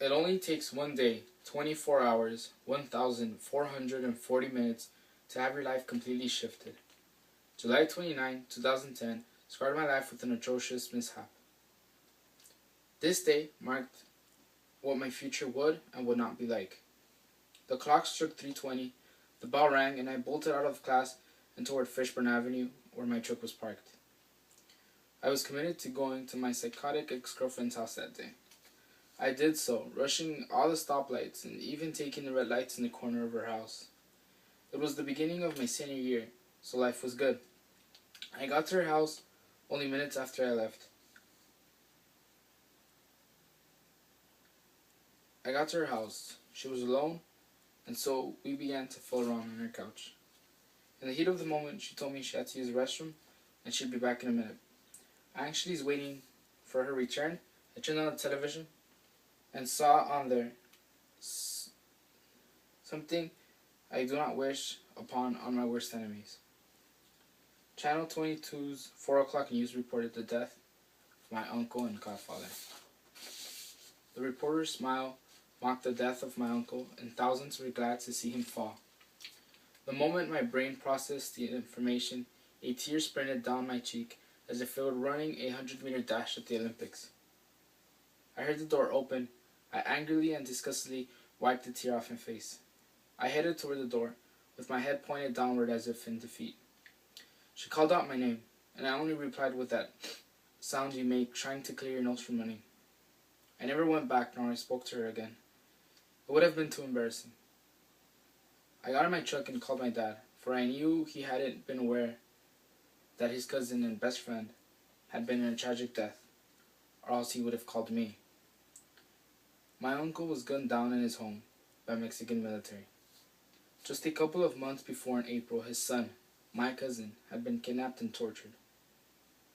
It only takes one day, 24 hours, 1,440 minutes to have your life completely shifted. July 29, 2010 scarred my life with an atrocious mishap. This day marked what my future would and would not be like. The clock struck 3:20, the bell rang, and I bolted out of class and toward Fishburne Avenue, where my truck was parked. I was committed to going to my psychotic ex-girlfriend's house that day. I did so, rushing all the stoplights and even taking the red lights in the corner of her house. It was the beginning of my senior year, so life was good. I got to her house only minutes after I left. I got to her house. She was alone, and so we began to fool around on her couch. In the heat of the moment, she told me she had to use the restroom and she'd be back in a minute. I actually was waiting for her return. I turned on the television and saw on there something I do not wish upon on my worst enemies. Channel 22's 4 o'clock news reported the death of my uncle and godfather. The reporter's smile mocked the death of my uncle, and thousands were glad to see him fall. The moment my brain processed the information, a tear sprinted down my cheek as if it were running a 100-meter dash at the Olympics. I heard the door open. I angrily and disgustedly wiped the tear off my face. I headed toward the door, with my head pointed downward as if in defeat. She called out my name, and I only replied with that sound you make trying to clear your nose from running. I never went back nor I spoke to her again. It would have been too embarrassing. I got in my truck and called my dad, for I knew he hadn't been aware that his cousin and best friend had been in a tragic death, or else he would have called me. My uncle was gunned down in his home by Mexican military. Just a couple of months before, in April, his son, my cousin, had been kidnapped and tortured.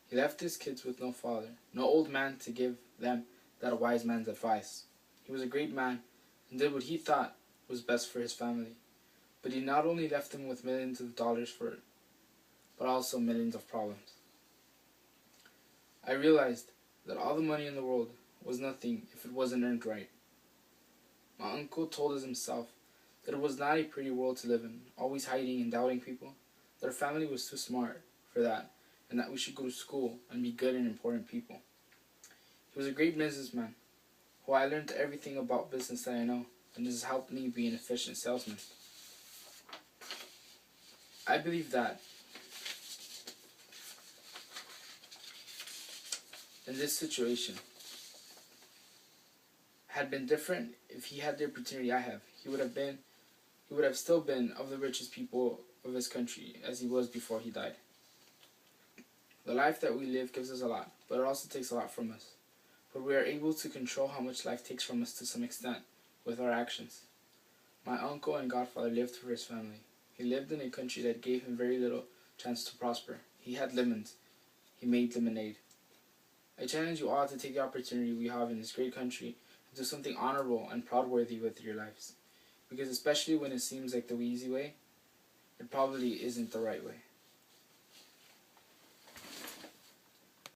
He left his kids with no father, no old man to give them that wise man's advice. He was a great man and did what he thought was best for his family. But he not only left them with millions of dollars for it, but also millions of problems. I realized that all the money in the world was nothing if it wasn't earned right. My uncle told us himself that it was not a pretty world to live in, always hiding and doubting people, that our family was too smart for that, and that we should go to school and be good and important people. He was a great businessman, who I learned everything about business that I know, and this has helped me be an efficient salesman. I believe that in this situation had been different if he had the opportunity I have. He would have still been of the richest people of his country as he was before he died. The life that we live gives us a lot, but it also takes a lot from us. But we are able to control how much life takes from us to some extent with our actions. My uncle and godfather lived for his family. He lived in a country that gave him very little chance to prosper. He had lemons. He made lemonade. I challenge you all to take the opportunity we have in this great country and do something honorable and proud-worthy with your lives. Because especially when it seems like the easy way, it probably isn't the right way.